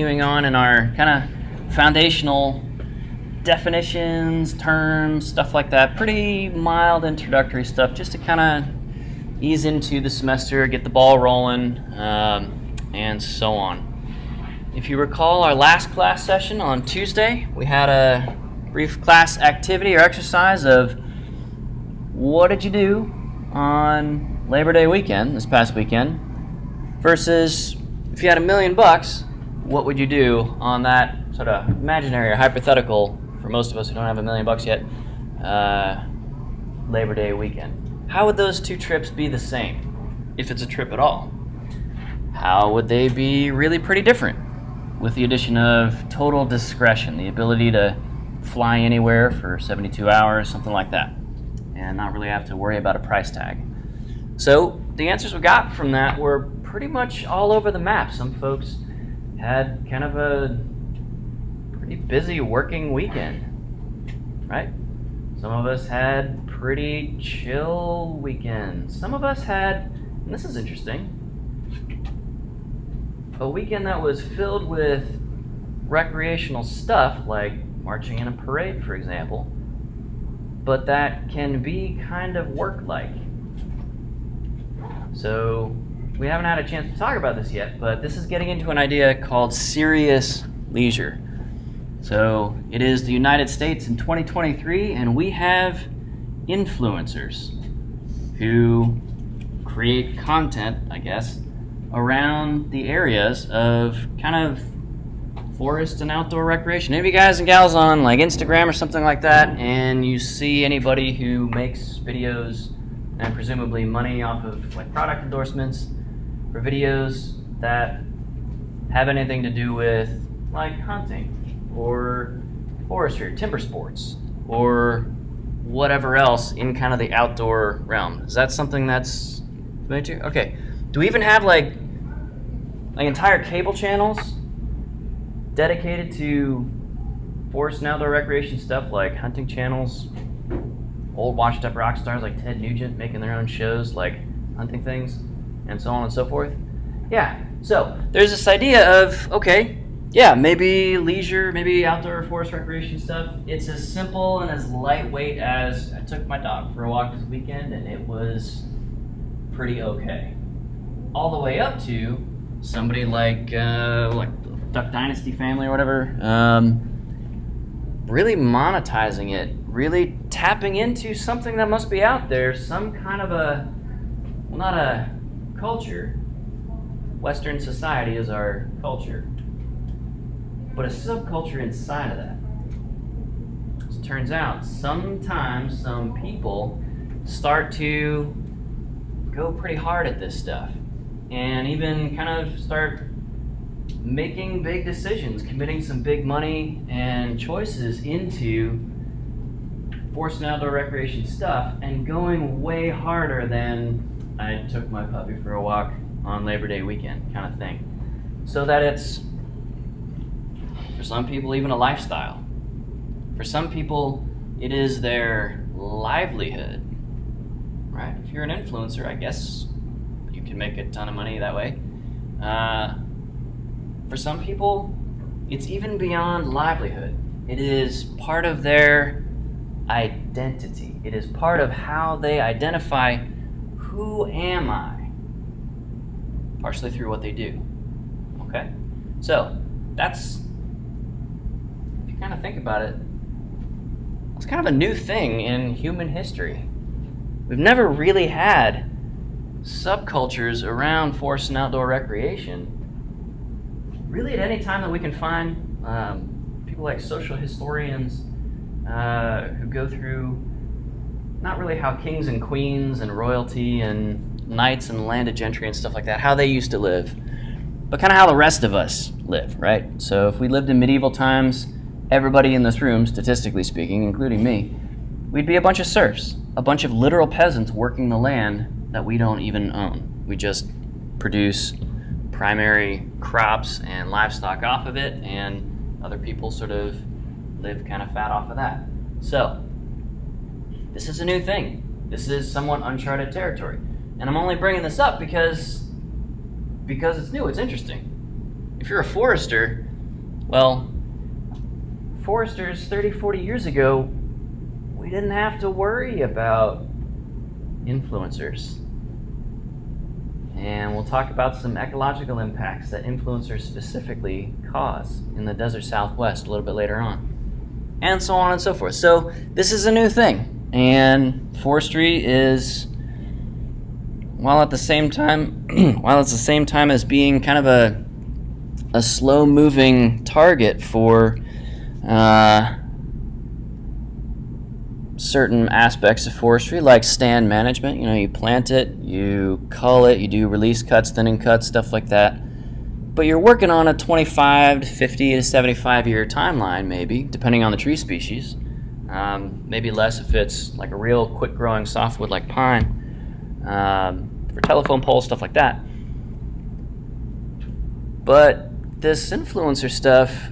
Continuing on in our kind of foundational definitions, terms, stuff like that. Pretty mild introductory stuff just to kind of ease into the semester, get the ball rolling, and so on. If you recall our last class session on Tuesday, we had a brief class activity or exercise of what did you do on Labor Day weekend, this past weekend, versus if you had $1 million, what would you do on that sort of imaginary or hypothetical, for most of us who don't have $1 million yet, Labor Day weekend? How would those two trips be the same, if it's a trip at all? How would they be really pretty different, with the addition of total discretion, the ability to fly anywhere for 72 hours, something like that, and not really have to worry about a price tag? So the answers we got from that were pretty much all over the map. Some folks had kind of a pretty busy working weekend, right? Some of us had pretty chill weekends. Some of us had, and this is interesting, a weekend that was filled with recreational stuff like marching in a parade, for example, but that can be kind of work-like. So we haven't had a chance to talk about this yet, but this is getting into an idea called serious leisure. So it is the United States in 2023, and we have influencers who create content, I guess, around the areas of kind of forest and outdoor recreation. Any of you guys and gals on like Instagram or something like that, and you see anybody who makes videos and presumably money off of like product endorsements for videos that have anything to do with like hunting or forestry, timber sports, or whatever else in kind of the outdoor realm. Is that something that's familiar to you? Okay. Do we even have like entire cable channels dedicated to forest and outdoor recreation stuff, like hunting channels, old washed up rock stars like Ted Nugent making their own shows like hunting things, and so on and so forth? Yeah, so there's this idea of, okay, yeah, maybe leisure, maybe outdoor forest recreation stuff. It's as simple and as lightweight as I took my dog for a walk this weekend and it was pretty okay. All the way up to somebody like Duck Dynasty family or whatever, really monetizing it, really tapping into something that must be out there, some kind of a, well, not a culture. Western society is our culture, but a subculture inside of that. As it turns out, sometimes some people start to go pretty hard at this stuff and even kind of start making big decisions, committing some big money and choices into forest and outdoor recreation stuff and going way harder than I took my puppy for a walk on Labor Day weekend kind of thing. So that it's, for some people, even a lifestyle. For some people, it is their livelihood, right? If you're an influencer, I guess you can make a ton of money that way. For some people, it's even beyond livelihood. It is part of their identity. It is part of how they identify, who am I? Partially through what they do. Okay? So, that's, if you kind of think about it, it's kind of a new thing in human history. We've never really had subcultures around forest and outdoor recreation. Really, at any time that we can find, people like social historians who go through not really how kings and queens and royalty and knights and landed gentry and stuff like that, how they used to live, but kind of how the rest of us live, right? So if we lived in medieval times, everybody in this room, statistically speaking, including me, we'd be a bunch of serfs, a bunch of literal peasants working the land that we don't even own. We just produce primary crops and livestock off of it, and other people sort of live kind of fat off of that. So this is a new thing. This is somewhat uncharted territory. And I'm only bringing this up because it's new, it's interesting. If you're a forester, Well, foresters 30, 40 years ago, we didn't have to worry about influencers. And we'll talk about some ecological impacts that influencers specifically cause in the desert Southwest a little bit later on. And so on and so forth. So this is a new thing. And forestry is, while at the same time as being kind of a slow-moving target for certain aspects of forestry, like stand management. You plant it, you cull it, you do release cuts, thinning cuts, stuff like that. But you're working on a 25 to 50 to 75 year timeline, maybe, depending on the tree species. Maybe less if it's like a real quick growing softwood like pine, for telephone poles, stuff like that. But this influencer stuff,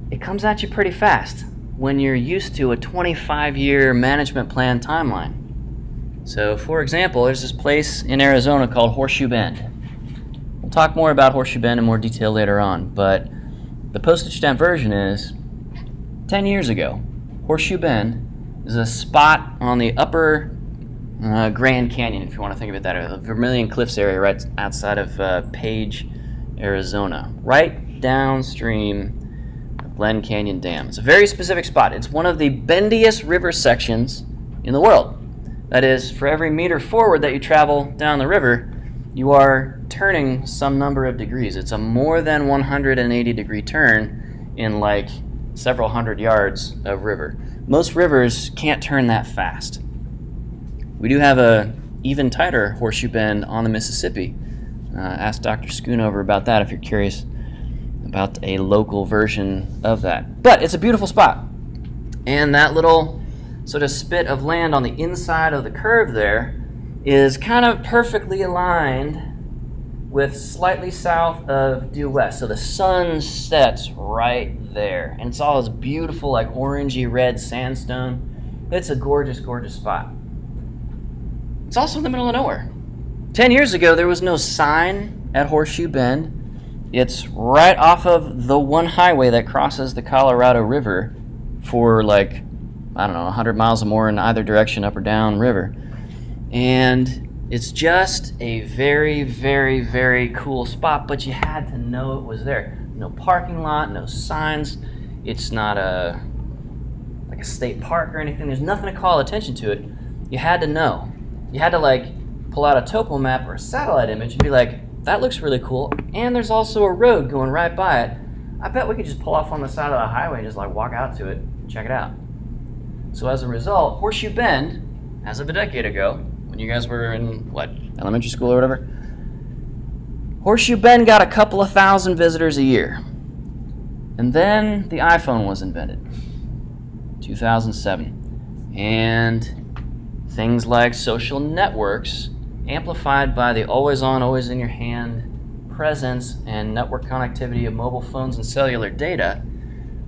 it comes at you pretty fast when you're used to a 25-year management plan timeline. So, for example, there's this place in Arizona called Horseshoe Bend. We'll talk more about Horseshoe Bend in more detail later on, but the postage stamp version is 10 years ago, Horseshoe Bend is a spot on the upper Grand Canyon, if you want to think of it that way, the Vermilion Cliffs area right outside of Page, Arizona, right downstream Glen Canyon Dam. It's a very specific spot. It's one of the bendiest river sections in the world. That is, for every meter forward that you travel down the river, you are turning some number of degrees. It's a more than 180 degree turn in like several hundred yards of river. Most rivers can't turn that fast. We do have a even tighter horseshoe bend on the Mississippi. Ask Dr. Schoonover about that if you're curious about a local version of that. But it's a beautiful spot. And that little sort of spit of land on the inside of the curve there is kind of perfectly aligned with slightly south of due west. So the sun sets right there. And it's all this beautiful, like orangey red sandstone. It's a gorgeous, gorgeous spot. It's also in the middle of nowhere. 10 years ago, there was no sign at Horseshoe Bend. It's right off of the one highway that crosses the Colorado River for 100 miles or more in either direction, up or down river. And it's just a very, very, very cool spot, but you had to know it was there. No parking lot, no signs. It's not a state park or anything. There's nothing to call attention to it. You had to know. You had to pull out a topo map or a satellite image and be like, that looks really cool, and there's also a road going right by it. I bet we could just pull off on the side of the highway and just walk out to it and check it out. So as a result, Horseshoe Bend, as of a decade ago, when you guys were in, elementary school or whatever, Horseshoe Bend got a couple of thousand visitors a year. And then the iPhone was invented, 2007. And things like social networks, amplified by the always-on, always-in-your-hand presence and network connectivity of mobile phones and cellular data,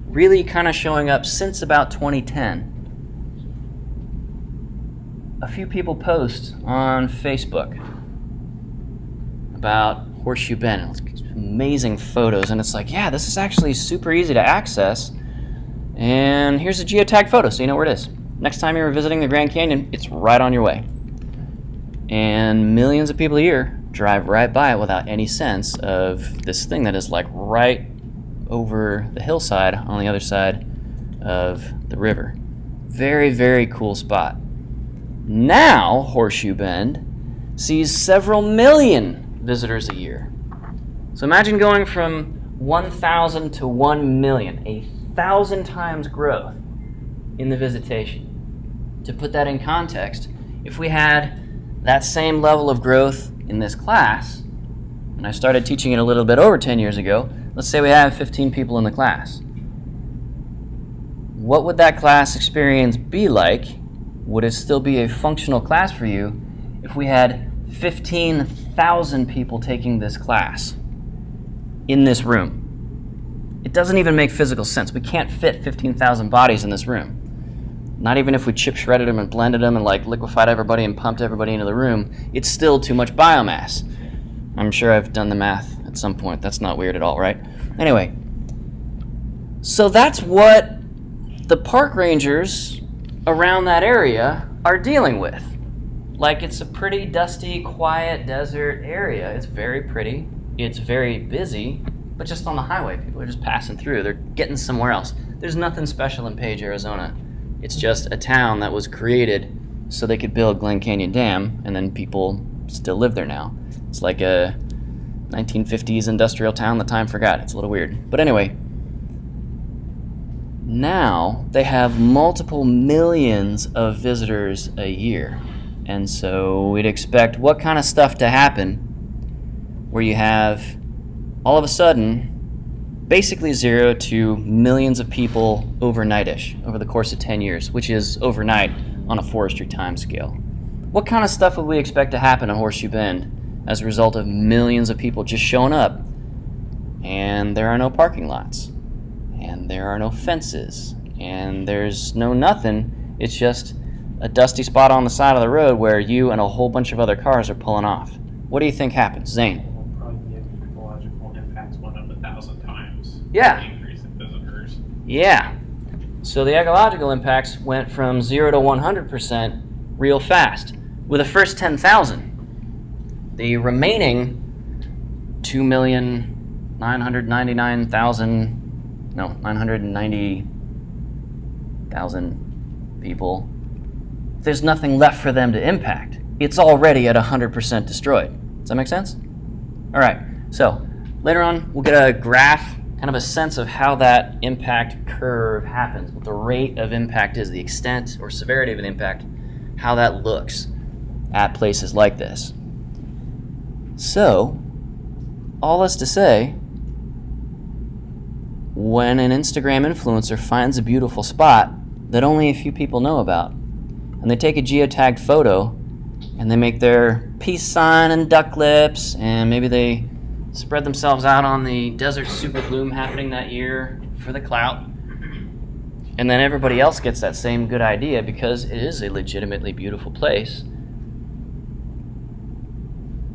really kind of showing up since about 2010. A few people post on Facebook about Horseshoe Bend. It's amazing photos, and it's like, yeah, this is actually super easy to access. And here's a geotagged photo, so you know where it is. Next time you're visiting the Grand Canyon, it's right on your way. And millions of people a year drive right by it without any sense of this thing that is right over the hillside on the other side of the river. Very, very cool spot. Now, Horseshoe Bend sees several million visitors a year. So imagine going from 1,000 to 1 million, 1,000 times growth in the visitation. To put that in context, if we had that same level of growth in this class, and I started teaching it a little bit over 10 years ago, let's say we have 15 people in the class. What would that class experience be like? Would it still be a functional class for you if we had 15,000 people taking this class in this room? It doesn't even make physical sense. We can't fit 15,000 bodies in this room. Not even if we chip shredded them and blended them and liquefied everybody and pumped everybody into the room, it's still too much biomass. I'm sure I've done the math at some point. That's not weird at all, right? Anyway, so that's what the park rangers around that area are dealing with. Like, it's a pretty dusty, quiet desert area. It's very pretty. It's very busy, but just on the highway. People are just passing through. They're getting somewhere else. There's nothing special in Page, Arizona. It's just a town that was created so they could build Glen Canyon Dam, and then people still live there now. It's like a 1950s industrial town that time forgot. It's a little weird. But anyway, now they have multiple millions of visitors a year. And so we'd expect what kind of stuff to happen where you have all of a sudden basically 0 to millions of people overnight-ish over the course of 10 years, which is overnight on a forestry time scale. What kind of stuff would we expect to happen in Horseshoe Bend as a result of millions of people just showing up? And there are no parking lots, and there are no fences, and there's no nothing. It's just a dusty spot on the side of the road where you and a whole bunch of other cars are pulling off. What do you think happens, Zane? Probably the ecological impacts went up 1,000 times. Yeah. The increase in visitors. Yeah. So the ecological impacts went from 0 to 100% real fast with the first 10,000. The remaining 990,000 people, there's nothing left for them to impact. It's already at 100% destroyed. Does that make sense? All right, so later on we'll get a graph, kind of a sense of how that impact curve happens, what the rate of impact is, the extent or severity of an impact, how that looks at places like this. So, all this to say, when an Instagram influencer finds a beautiful spot that only a few people know about, and they take a geotagged photo, and they make their peace sign and duck lips, and maybe they spread themselves out on the desert super bloom happening that year for the clout, and then everybody else gets that same good idea because it is a legitimately beautiful place.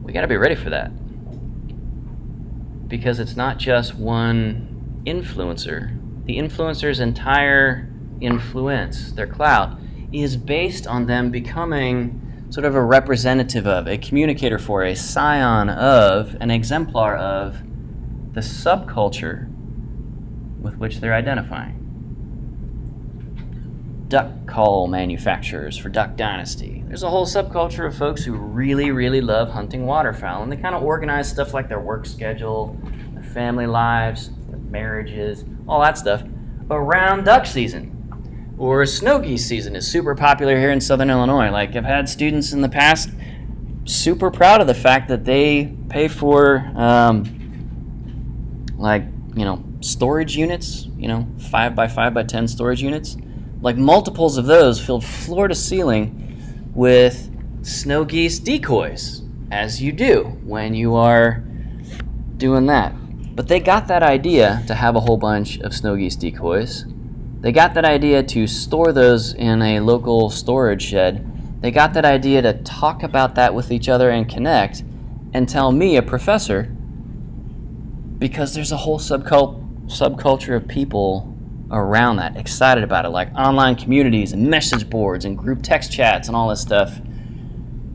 We got to be ready for that, because it's not just one influencer. The influencer's entire influence, their clout, is based on them becoming sort of a representative of, a communicator for, a scion of, an exemplar of the subculture with which they're identifying. Duck call manufacturers for Duck Dynasty. There's a whole subculture of folks who really, really love hunting waterfowl, and they kind of organize stuff like their work schedule, their family lives, their marriages, all that stuff around duck season. Or snow geese season is super popular here in Southern Illinois. Like, I've had students in the past super proud of the fact that they pay for, storage units, 5 by 5 by 10 storage units. Like, multiples of those filled floor to ceiling with snow geese decoys, as you do when you are doing that. But they got that idea to have a whole bunch of snow geese decoys. They got that idea to store those in a local storage shed. They got that idea to talk about that with each other and connect and tell me, a professor, because there's a whole subculture of people around that, excited about it, like online communities and message boards and group text chats and all this stuff,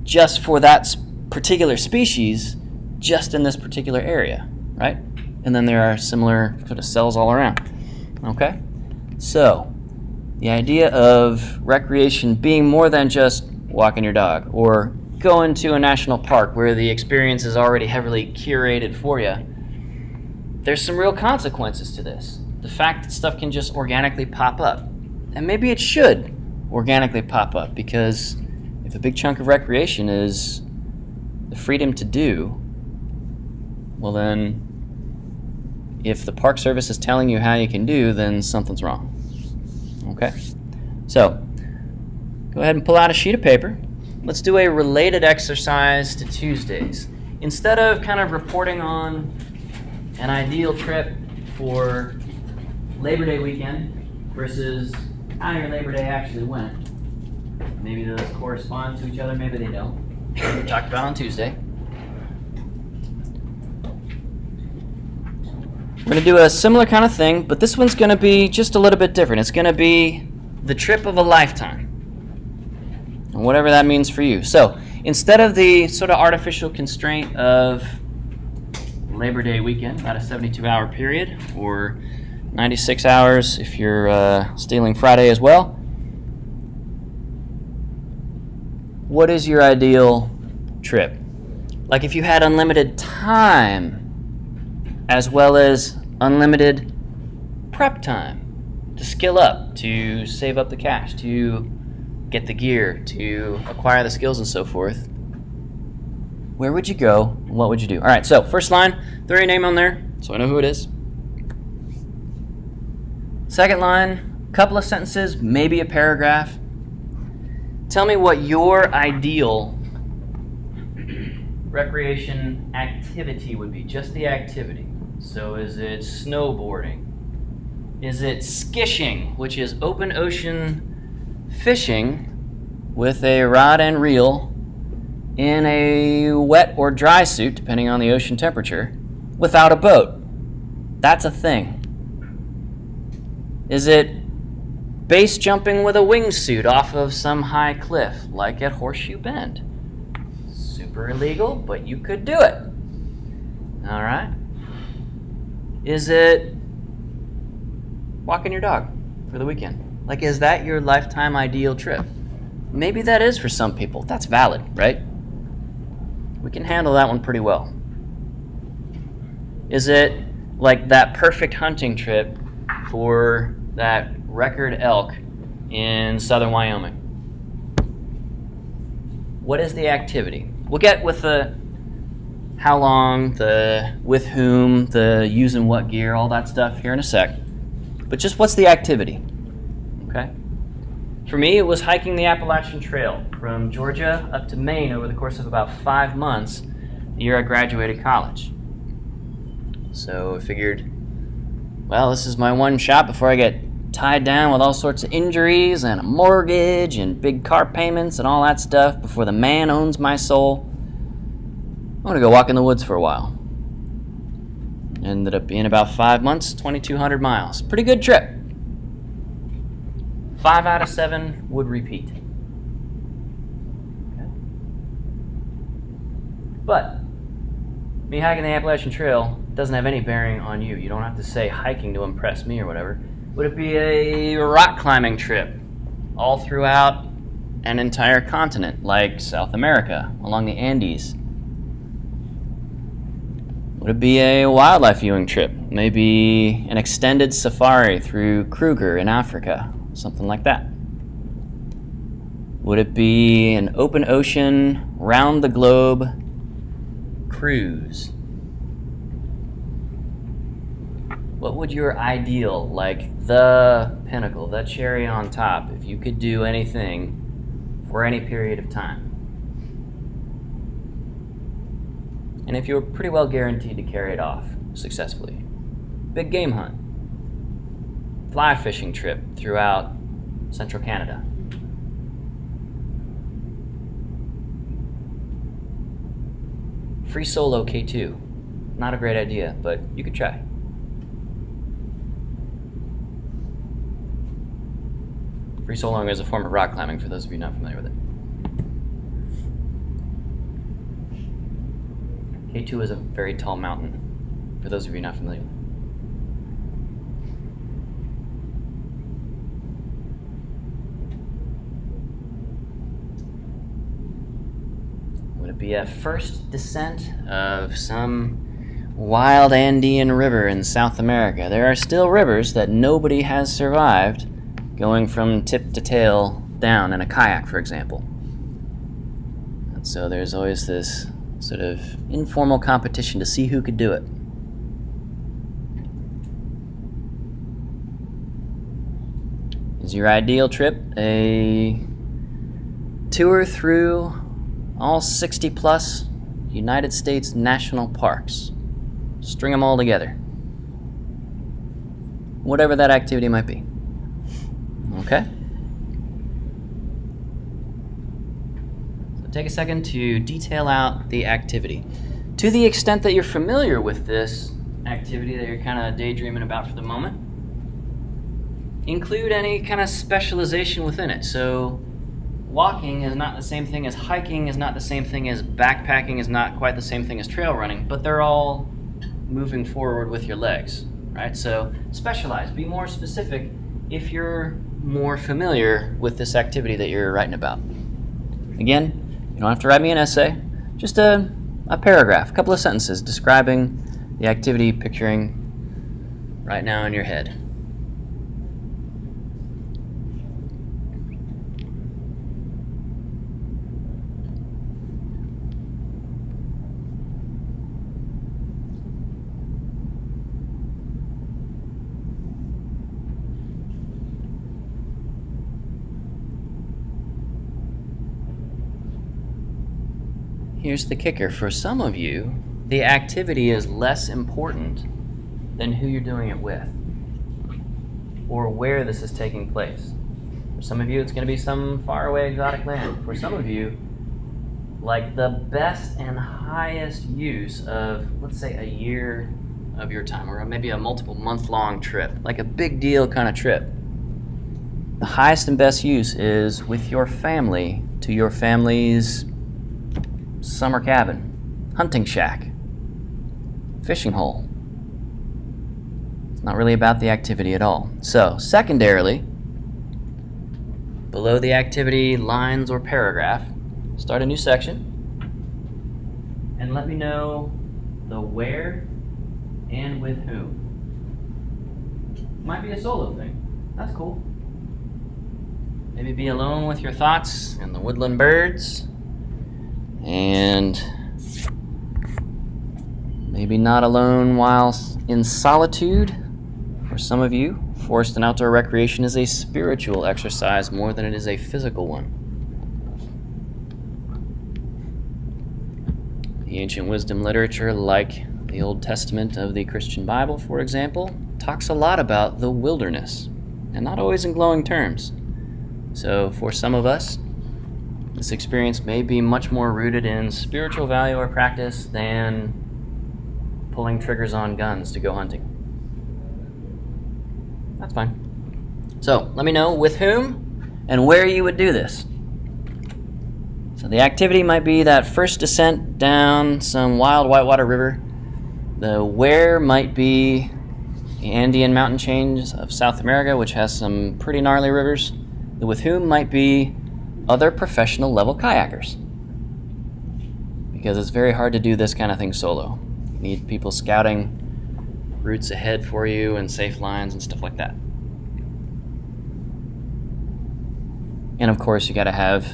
just for that particular species, just in this particular area, right? And then there are similar sort of cells all around, okay? So, the idea of recreation being more than just walking your dog or going to a national park where the experience is already heavily curated for you, there's some real consequences to this. The fact that stuff can just organically pop up. And maybe it should organically pop up, because if a big chunk of recreation is the freedom to do, well then, if the Park Service is telling you how you can do, then something's wrong. Okay? So, go ahead and pull out a sheet of paper. Let's do a related exercise to Tuesdays. Instead of kind of reporting on an ideal trip for Labor Day weekend versus how your Labor Day actually went, maybe those correspond to each other, maybe they don't. We talked about on Tuesday. We're going to do a similar kind of thing, but this one's going to be just a little bit different. It's going to be the trip of a lifetime, and whatever that means for you. So instead of the sort of artificial constraint of Labor Day weekend, about a 72-hour period, or 96 hours if you're stealing Friday as well, what is your ideal trip? Like if you had unlimited time as well as unlimited prep time to skill up, to save up the cash, to get the gear, to acquire the skills and so forth, where would you go and what would you do? All right, so first line, throw your name on there so I know who it is. Second line, couple of sentences, maybe a paragraph. Tell me what your ideal recreation activity would be, just the activity. So is it snowboarding? Is it skishing, which is open ocean fishing with a rod and reel in a wet or dry suit, depending on the ocean temperature, without a boat? That's a thing. Is it base jumping with a wingsuit off of some high cliff, like at Horseshoe Bend? Super illegal, but you could do it. All right. Is it walking your dog for the weekend? Like, is that your lifetime ideal trip? Maybe that is for some people. That's valid, right? We can handle that one pretty well. Is it like that perfect hunting trip for that record elk in southern Wyoming? What is the activity? We'll get with the how long, the with whom, the using what gear, all that stuff here in a sec. But just what's the activity? Okay? For me, it was hiking the Appalachian Trail from Georgia up to Maine over the course of about 5 months the year I graduated college. So I figured, well, this is my one shot before I get tied down with all sorts of injuries and a mortgage and big car payments and all that stuff before the man owns my soul. I'm going to go walk in the woods for a while. Ended up being about 5 months, 2,200 miles. Pretty good trip. 5 out of 7 would repeat. Okay. But me hiking the Appalachian Trail doesn't have any bearing on you. You don't have to say hiking to impress me or whatever. Would it be a rock climbing trip all throughout an entire continent, like South America, along the Andes? Would it be a wildlife viewing trip? Maybe an extended safari through Kruger in Africa, something like that. Would it be an open ocean, round the globe cruise? What would your ideal, like the pinnacle, the cherry on top, if you could do anything for any period of time? And if you were pretty well guaranteed to carry it off successfully. Big game hunt. Fly fishing trip throughout central Canada. Free solo K2. Not a great idea, but you could try. Free soloing is a form of rock climbing, for those of you not familiar with it. K2 is a very tall mountain, for those of you not familiar with it. Would it be a first descent of some wild Andean river in South America? There are still rivers that nobody has survived going from tip to tail down in a kayak, for example. And so there's always this sort of informal competition to see who could do it. Is your ideal trip a tour through all 60 plus United States national parks? String them all together. Whatever that activity might be. Okay? So take a second to detail out the activity. To the extent that you're familiar with this activity that you're kind of daydreaming about for the moment. Include any kind of specialization within it. So walking is not the same thing as hiking, is not the same thing as backpacking, is not quite the same thing as trail running, but they're all moving forward with your legs, right? So specialize, be more specific if you're more familiar with this activity that you're writing about. Again, you don't have to write me an essay, just a paragraph, a couple of sentences describing the activity picturing right now in your head. Here's the kicker. For some of you, the activity is less important than who you're doing it with or where this is taking place. For some of you, it's going to be some faraway exotic land. For some of you, like the best and highest use of, let's say, a year of your time, or maybe a multiple month-long trip, like a big deal kind of trip. The highest and best use is with your family, to your family's summer cabin, hunting shack, fishing hole. It's not really about the activity at all. So, secondarily, below the activity lines or paragraph, start a new section and let me know the where and with whom. Might be a solo thing. That's cool. Maybe be alone with your thoughts and the woodland birds. And maybe not alone while in solitude. For some of you, forest and outdoor recreation is a spiritual exercise more than it is a physical one. The ancient wisdom literature, like the Old Testament of the Christian Bible, for example, talks a lot about the wilderness, and not always in glowing terms. So for some of us, this experience may be much more rooted in spiritual value or practice than pulling triggers on guns to go hunting. That's fine. So let me know with whom and where you would do this. So the activity might be that first descent down some wild whitewater river. The where might be the Andean mountain chains of South America, which has some pretty gnarly rivers. The with whom might be other professional level kayakers, because it's very hard to do this kind of thing solo. You need people scouting routes ahead for you and safe lines and stuff like that. And of course, you got to have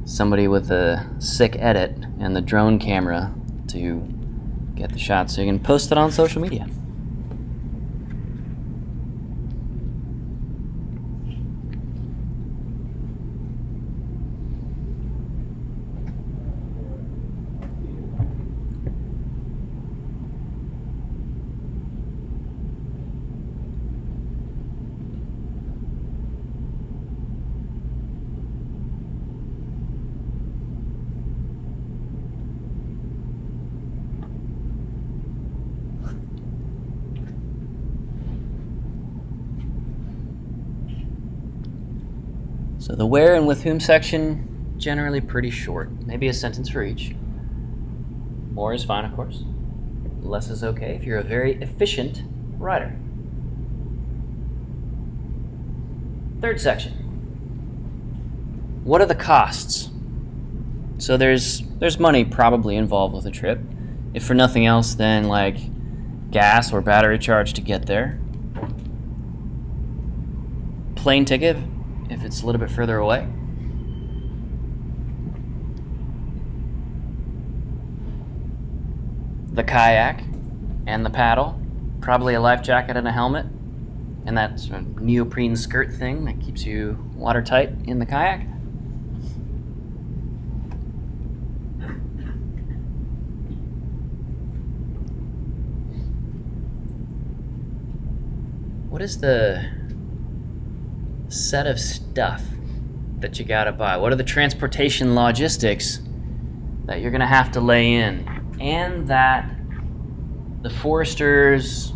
somebody with a sick edit and the drone camera to get the shot so you can post it on social media. So the where and with whom section, generally pretty short, maybe a sentence for each. More is fine, of course. Less is okay if you're a very efficient writer. Third section. What are the costs? So there's money probably involved with a trip. If for nothing else, then like gas or battery charge to get there. Plane ticket if it's a little bit further away. The kayak and the paddle, probably a life jacket and a helmet, and that sort of neoprene skirt thing that keeps you watertight in the kayak. What is the set of stuff that you gotta buy? What are the transportation logistics that you're gonna have to lay in? And that the foresters,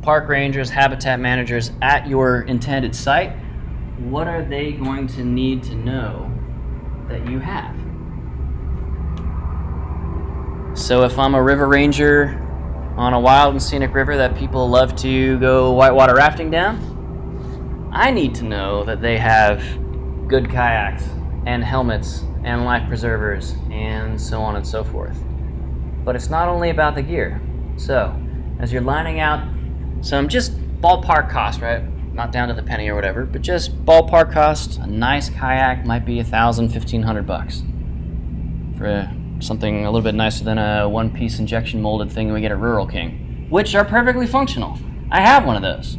park rangers, habitat managers at your intended site, what are they going to need to know that you have? So if I'm a river ranger on a wild and scenic river that people love to go whitewater rafting down, I need to know that they have good kayaks and helmets and life preservers and so on and so forth. But it's not only about the gear. So as you're lining out some just ballpark cost, right? Not down to the penny or whatever, but just ballpark cost, a nice kayak might be $1,000, $1,500 for something a little bit nicer than a one-piece injection molded thing we get at Rural King, which are perfectly functional. I have one of those.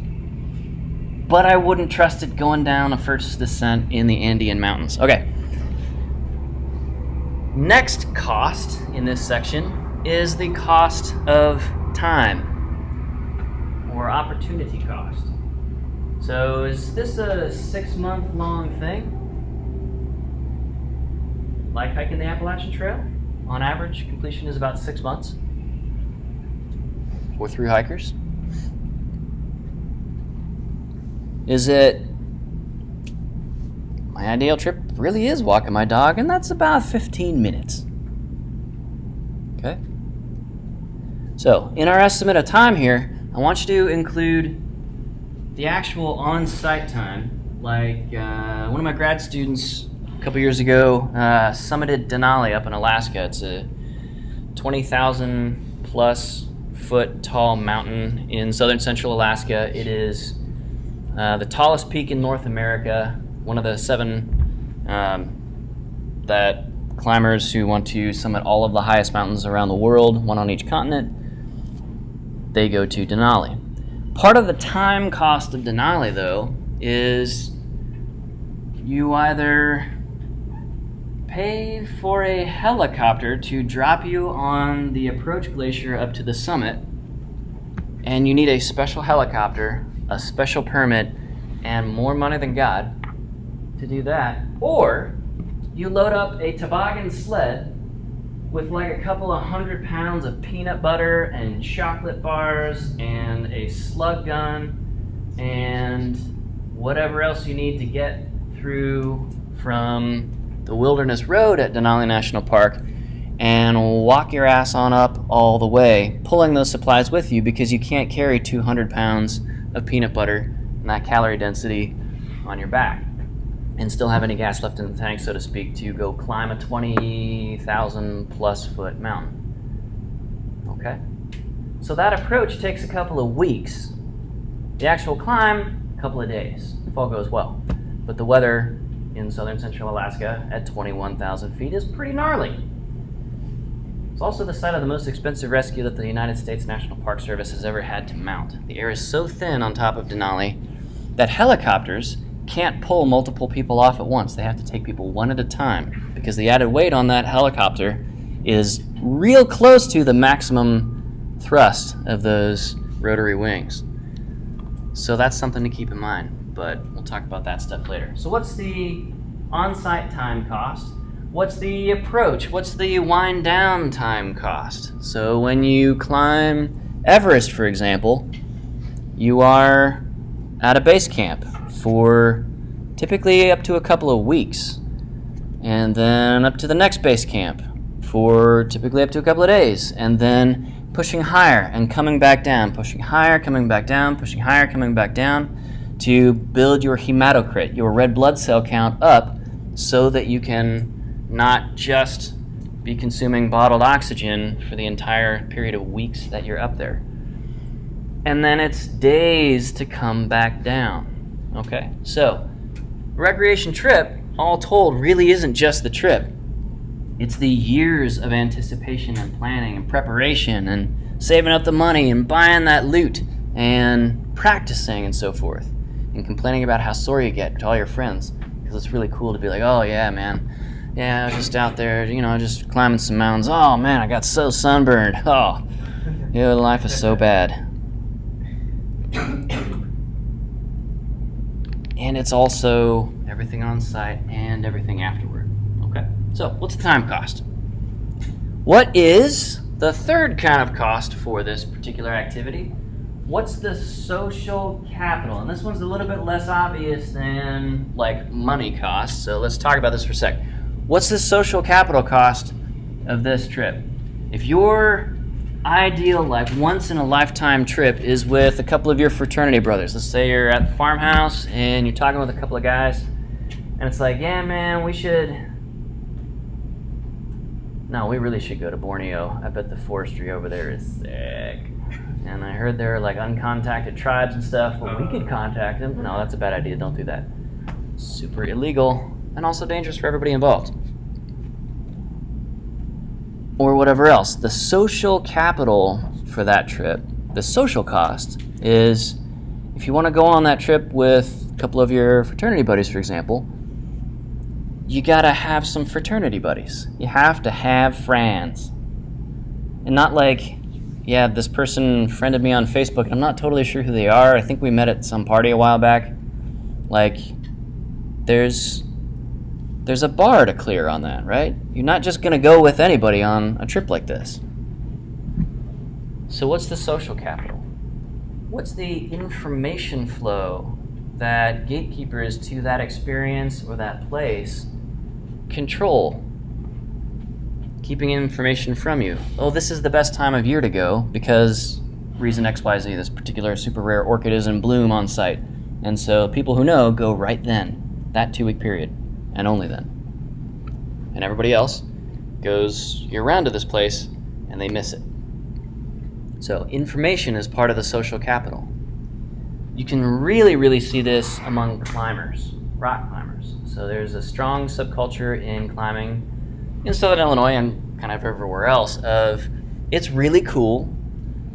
But I wouldn't trust it going down a first descent in the Andean mountains. Okay. Next cost in this section is the cost of time, or opportunity cost. So is this a 6-month long thing? Like hiking the Appalachian Trail? On average, completion is about 6 months for through hikers. Is it, my ideal trip really is walking my dog, and that's about 15 minutes. Okay? So, in our estimate of time here, I want you to include the actual on-site time. Like, one of my grad students a couple years ago summited Denali up in Alaska. It's a 20,000 plus foot tall mountain in southern central Alaska. It is the tallest peak in North America, one of the 7 that climbers who want to summit all of the highest mountains around the world, one on each continent, they go to Denali. Part of the time cost of Denali, though, is you either pay for a helicopter to drop you on the approach glacier up to the summit, and you need a special helicopter, a special permit, and more money than God to do that, or you load up a toboggan sled with like a couple of 100 pounds of peanut butter and chocolate bars and a slug gun and whatever else you need to get through from the Wilderness Road at Denali National Park, and walk your ass on up all the way, pulling those supplies with you because you can't carry 200 pounds of peanut butter and that calorie density on your back and still have any gas left in the tank, so to speak, to go climb a 20,000 plus foot mountain. Okay? So that approach takes a couple of weeks. The actual climb, a couple of days, if all goes well. But the weather in southern central Alaska at 21,000 feet is pretty gnarly. It's also the site of the most expensive rescue that the United States National Park Service has ever had to mount. The air is so thin on top of Denali that helicopters can't pull multiple people off at once. They have to take people one at a time because the added weight on that helicopter is real close to the maximum thrust of those rotary wings. So that's something to keep in mind, but we'll talk about that stuff later. So what's the on-site time cost? What's the approach? What's the wind down time cost? So when you climb Everest, for example, you are at a base camp for typically up to a couple of weeks, and then up to the next base camp for typically up to a couple of days, and then pushing higher and coming back down, pushing higher, coming back down, pushing higher, coming back down to build your hematocrit, your red blood cell count up, so that you can not just be consuming bottled oxygen for the entire period of weeks that you're up there. And then it's days to come back down. Okay, so recreation trip, all told, really isn't just the trip. It's the years of anticipation and planning and preparation and saving up the money and buying that loot and practicing and so forth, and complaining about how sore you get to all your friends, because it's really cool to be like, oh yeah, man, yeah, I was just out there, just climbing some mountains. Oh man, I got so sunburned. Oh, life is so bad. And it's also everything on site and everything afterward. Okay, so what's the time cost? What is the third kind of cost for this particular activity, what's the social capital? And this one's a little bit less obvious than like money costs, so let's talk about this for a sec. What's the social capital cost of this trip? If your ideal, like once in a lifetime trip is with a couple of your fraternity brothers, let's say you're at the farmhouse and you're talking with a couple of guys, and it's like, yeah, man, we really should go to Borneo. I bet the forestry over there is sick. And I heard there are like uncontacted tribes and stuff. Well, we could contact them. No, that's a bad idea. Don't do that. Super illegal and also dangerous for everybody involved. Or whatever else. The social capital for that trip, the social cost, is if you want to go on that trip with a couple of your fraternity buddies, for example, you gotta have some fraternity buddies. You have to have friends. And not like, yeah, this person friended me on Facebook, and I'm not totally sure who they are. I think we met at some party a while back. Like, there's a bar to clear on that, right? You're not just gonna go with anybody on a trip like this. So what's the social capital? What's the information flow that gatekeepers to that experience or that place control, keeping information from you? Oh, this is the best time of year to go because reason XYZ, this particular super rare orchid is in bloom on site. And so people who know go right then, that 2-week period, and only then. And everybody else goes year-round to this place and they miss it. So information is part of the social capital. You can really, really see this among climbers, rock climbers. So there's a strong subculture in climbing in Southern Illinois and kind of everywhere else of it's really cool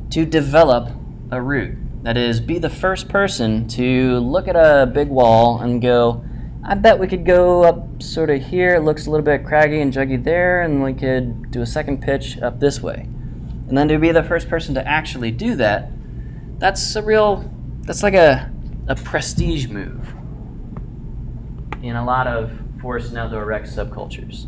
to develop a route. That is, be the first person to look at a big wall and go, I bet we could go up sort of here. It looks a little bit craggy and juggy there, and we could do a second pitch up this way. And then to be the first person to actually do that, that's like a prestige move in a lot of forest and outdoor rec subcultures.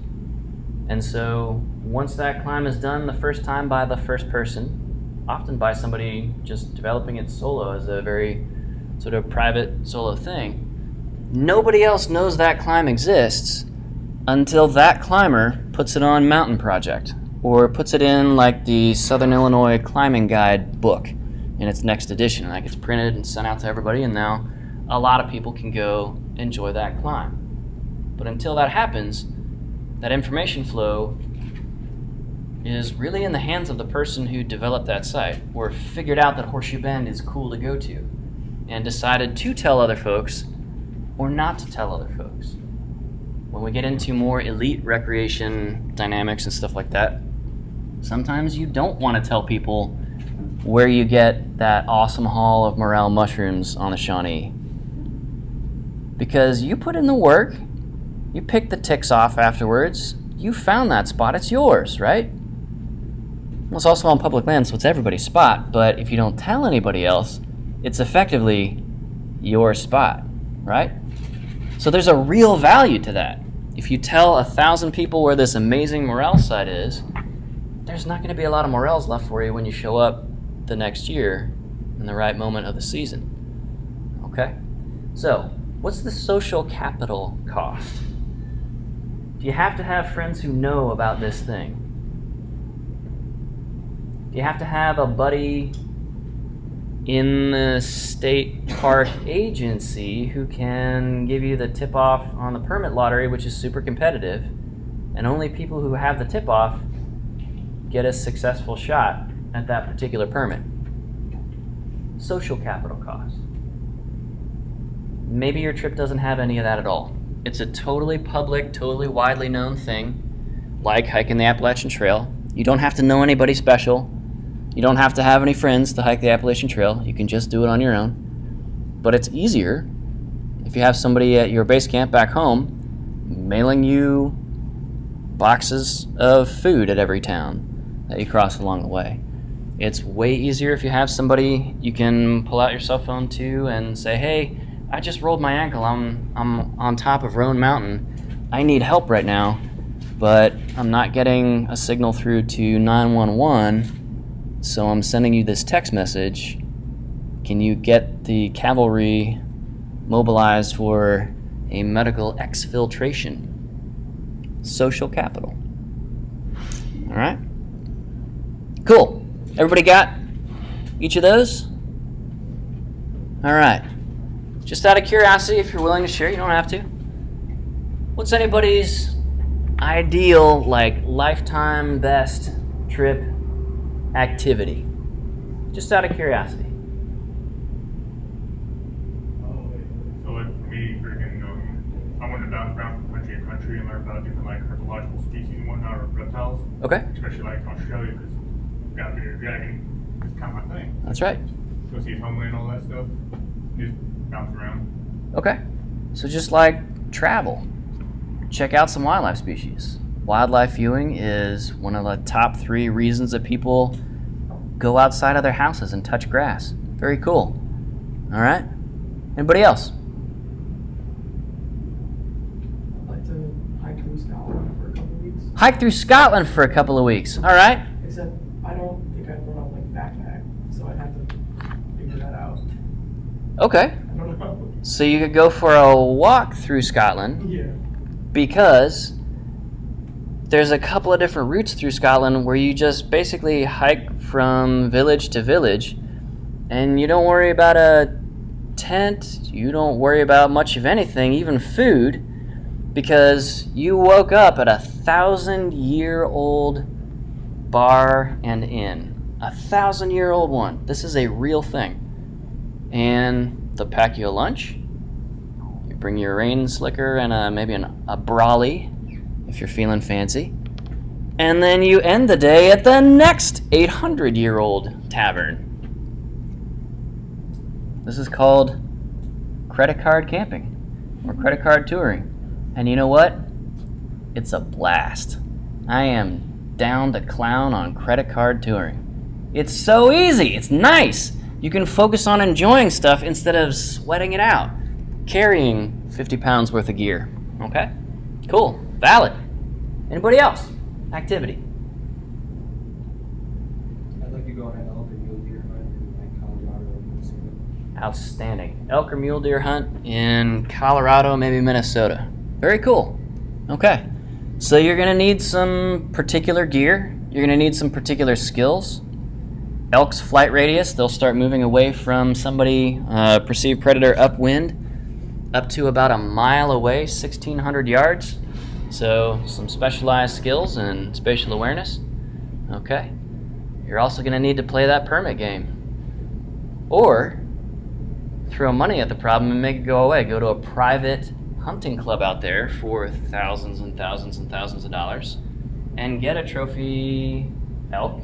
And so once that climb is done the first time by the first person, often by somebody just developing it solo as a very sort of private solo thing, nobody else knows that climb exists until that climber puts it on Mountain Project or puts it in like the Southern Illinois Climbing Guide book in its next edition, and that gets printed and sent out to everybody, and now a lot of people can go enjoy that climb. But until that happens, that information flow is really in the hands of the person who developed that site or figured out that Horseshoe Bend is cool to go to and decided to tell other folks or not to tell other folks. When we get into more elite recreation dynamics and stuff like that, sometimes you don't want to tell people where you get that awesome haul of morel mushrooms on the Shawnee. Because you put in the work, you pick the ticks off afterwards, you found that spot, it's yours, right? Well, it's also on public land, so it's everybody's spot, but if you don't tell anybody else, it's effectively your spot, right? So there's a real value to that. If you tell 1,000 people where this amazing morel site is, there's not going to be a lot of morels left for you when you show up the next year in the right moment of the season. Okay? So, what's the social capital cost? Do you have to have friends who know about this thing? Do you have to have a buddy in the state park agency who can give you the tip-off on the permit lottery, which is super competitive, and only people who have the tip-off get a successful shot at that particular permit? Social capital cost. Maybe your trip doesn't have any of that at all. It's a totally public, totally widely known thing, like hiking the Appalachian Trail. You don't have to know anybody special. You don't have to have any friends to hike the Appalachian Trail. You can just do it on your own. But it's easier if you have somebody at your base camp back home mailing you boxes of food at every town that you cross along the way. It's way easier if you have somebody you can pull out your cell phone to and say, hey, I just rolled my ankle. I'm on top of Roan Mountain. I need help right now. but I'm not getting a signal through to 911, so I'm sending you this text message. Can you get the cavalry mobilized for a medical exfiltration? Social capital. All right? Cool. Everybody got each of those? All right. Just out of curiosity, if you're willing to share, you don't have to. What's anybody's ideal, like, lifetime best trip activity? Just out of curiosity. So, like, for me, freaking, I want to bounce around from country to country and learn about different, like, herpetological species and whatnot, or reptiles. Okay. Especially, like, Australia, because got bearded dragon. It's kind of my thing. That's right. Go see his homeland and all that stuff. Just bounce around. Okay. So just like travel, check out some wildlife species. Wildlife viewing is one of the top 3 reasons that people go outside of their houses and touch grass. Very cool. All right. Anybody else? I'd like to hike through Scotland for a couple of weeks. Hike through Scotland for a couple of weeks. All right. Except I don't think I'd run out like backpack, so I'd have to figure that out. Okay. I don't know. So you could go for a walk through Scotland Yeah. because there's a couple of different routes through Scotland where you just basically hike from village to village, and you don't worry about a tent, you don't worry about much of anything, even food, because you woke up at 1,000-year-old bar and inn. 1,000-year-old one. This is a real thing. And they'll pack you a lunch. You bring your rain slicker and maybe a brolly if you're feeling fancy. And then you end the day at the next 800-year-old tavern. This is called credit card camping or credit card touring. And you know what? It's a blast. I am down to clown on credit card touring. It's so easy. It's nice. You can focus on enjoying stuff instead of sweating it out, carrying 50 pounds worth of gear. Okay? Cool. Valid. Anybody else? Activity. I'd like to go on an elk or mule deer hunt in like Colorado or Minnesota. Outstanding. Elk or mule deer hunt in Colorado, maybe Minnesota. Very cool. Okay. So you're going to need some particular gear. You're going to need some particular skills. Elk's flight radius, they'll start moving away from somebody, perceived predator upwind, up to about a mile away, 1,600 yards. So some specialized skills and spatial awareness. Okay. You're also going to need to play that permit game. Or throw money at the problem and make it go away. Go to a private hunting club out there for thousands and thousands and thousands of dollars and get a trophy elk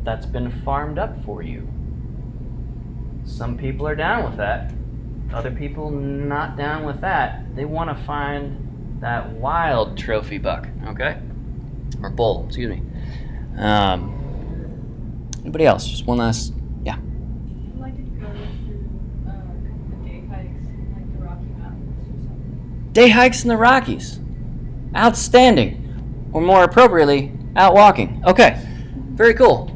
that's been farmed up for you. Some people are down with that. Other people not down with that. They want to find that wild trophy buck, okay? Or bull, excuse me. Anybody else? Just one last, yeah. I'd like to go through a couple of day hikes in like the Rocky Mountains or something. Day hikes in the Rockies. Outstanding. Or more appropriately, out walking. Okay, very cool.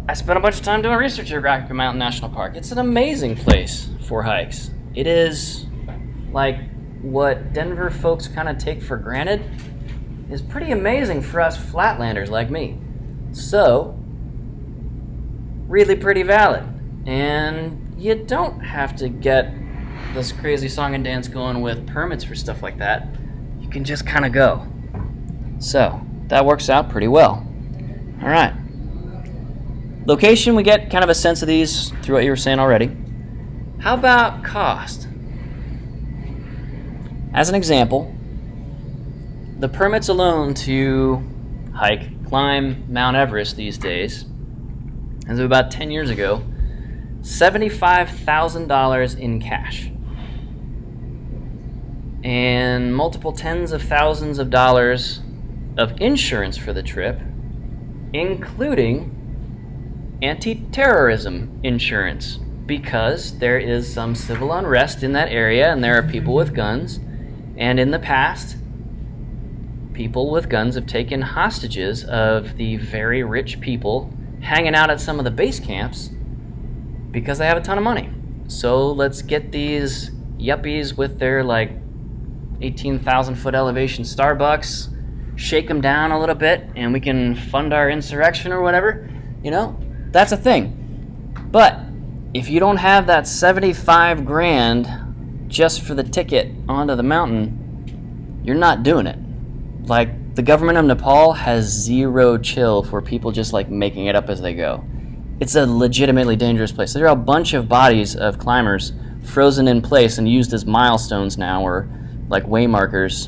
I spent a bunch of time doing research at Rocky Mountain National Park. It's an amazing place for hikes. It is like what Denver folks kind of take for granted is pretty amazing for us flatlanders like me. So, really pretty valid. And you don't have to get this crazy song and dance going with permits for stuff like that. You can just kind of go. So, that works out pretty well. All right. Location, we get kind of a sense of these through what you were saying already. How about cost? As an example, the permits alone to hike, climb Mount Everest these days, as of about 10 years ago, $75,000 in cash. And multiple tens of thousands of dollars of insurance for the trip, including anti-terrorism insurance, because there is some civil unrest in that area and there are people with guns, and in the past people with guns have taken hostages of the very rich people hanging out at some of the base camps because they have a ton of money. So let's get these yuppies with their like 18,000 foot elevation Starbucks, shake them down a little bit, and we can fund our insurrection or whatever. You know, that's a thing. But if you don't have that 75 grand just for the ticket onto the mountain, you're not doing it. Like, the government of Nepal has zero chill for people just like making it up as they go. It's a legitimately dangerous place. There are a bunch of bodies of climbers frozen in place and used as milestones now, or like way markers,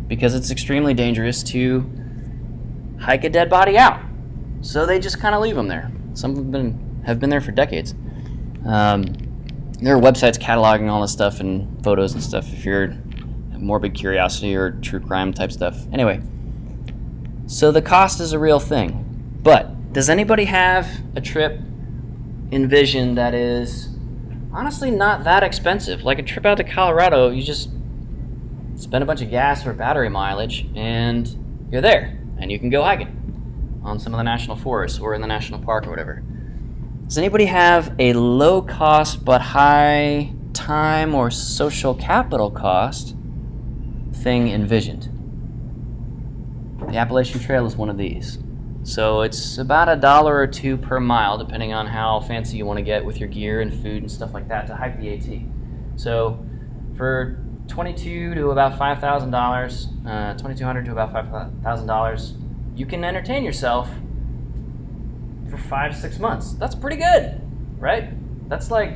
because it's extremely dangerous to hike a dead body out. So they just kind of leave them there. Some have been there for decades. There are websites cataloging all this stuff and photos and stuff if you're morbid curiosity or true crime type stuff. Anyway, so the cost is a real thing. But does anybody have a trip envisioned that is honestly not that expensive? Like a trip out to Colorado, you just spend a bunch of gas or battery mileage and you're there and you can go hiking on some of the national forests or in the national park or whatever. Does anybody have a low cost but high time or social capital cost thing envisioned? The Appalachian Trail is one of these. So it's about $1 or $2 per mile, depending on how fancy you want to get with your gear and food and stuff like that, to hike the AT. So for $2,200 to about $5,000, $2,200 to about $5,000, you can entertain yourself for 5-6 months. That's pretty good, right? That's like,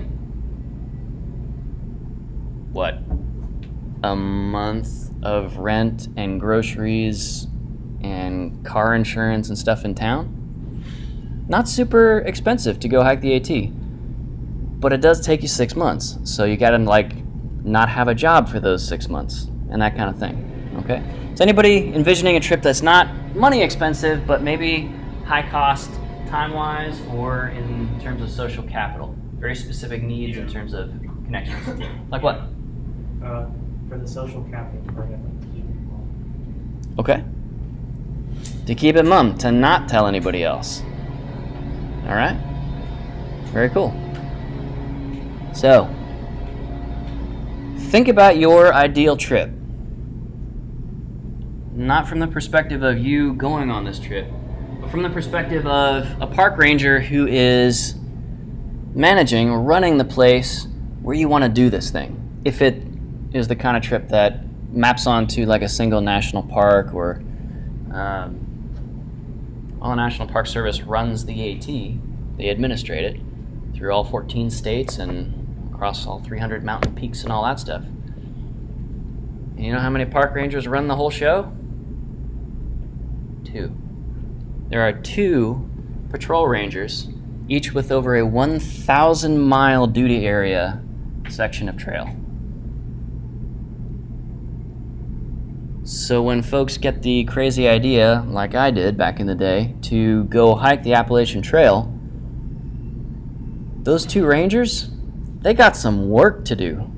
what, a month of rent and groceries and car insurance and stuff in town. Not super expensive to go hike the AT, but it does take you 6 months. So you gotta like not have a job for those 6 months and that kind of thing, okay? Is anybody envisioning a trip that's not money expensive, but maybe high cost time-wise or in terms of social capital? Very specific needs in terms of connections. Like what? For the social capital part, I'd like to keep it all. Okay. To keep it mum, to not tell anybody else. All right? Very cool. So, think about your ideal trip. Not from the perspective of you going on this trip, but from the perspective of a park ranger who is managing or running the place where you want to do this thing. If it is the kind of trip that maps onto like a single national park, or all the National Park Service runs the AT, they administrate it through all 14 states and across all 300 mountain peaks and all that stuff. And you know how many park rangers run the whole show? 2. There are 2 patrol rangers, each with over a 1,000-mile duty area section of trail. So when folks get the crazy idea, like I did back in the day, to go hike the Appalachian Trail, those 2 rangers, they got some work to do.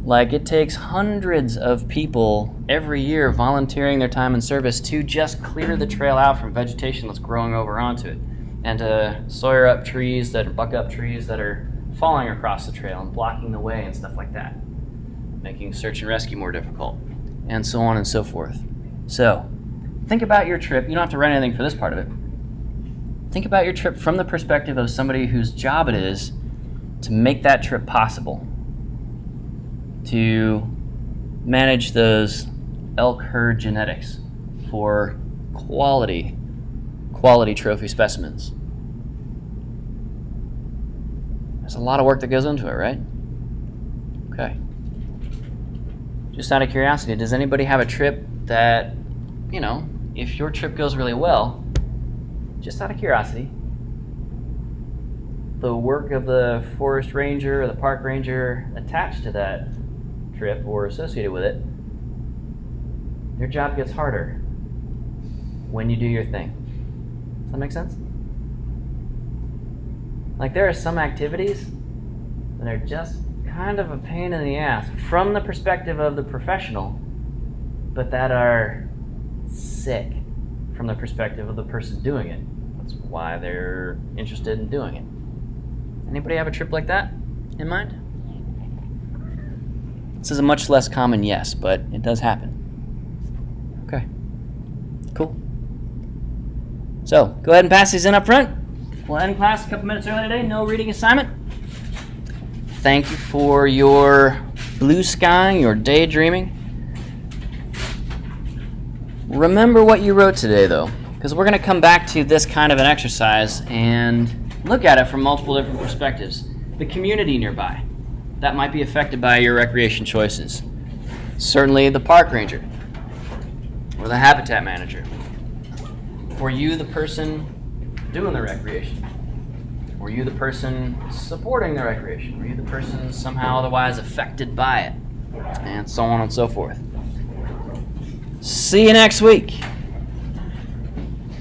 Like, it takes hundreds of people every year volunteering their time and service to just clear the trail out from vegetation that's growing over onto it, and to sawyer up trees that are buck up trees that are falling across the trail and blocking the way and stuff like that, making search and rescue more difficult, and so on and so forth. So, think about your trip. You don't have to write anything for this part of it. Think about your trip from the perspective of somebody whose job it is to make that trip possible, to manage those elk herd genetics for quality trophy specimens. There's a lot of work that goes into it, right? Okay. Just out of curiosity, does anybody have a trip that, you know, if your trip goes really well, just out of curiosity, the work of the forest ranger or the park ranger attached to that trip or associated with it, your job gets harder when you do your thing. Does that make sense? Like, there are some activities that are just kind of a pain in the ass from the perspective of the professional, but that are sick from the perspective of the person doing it. That's why they're interested in doing it. Anybody have a trip like that in mind? This is a much less common yes, but it does happen. Okay, cool. So, go ahead and pass these in up front. We'll end class a couple minutes early today. No reading assignment. Thank you for your blue sky, your daydreaming. Remember what you wrote today, though, because we're going to come back to this kind of an exercise and look at it from multiple different perspectives. The community nearby that might be affected by your recreation choices. Certainly the park ranger or the habitat manager. Were you the person doing the recreation? Were you the person supporting the recreation? Were you the person somehow otherwise affected by it? And so on and so forth. See you next week.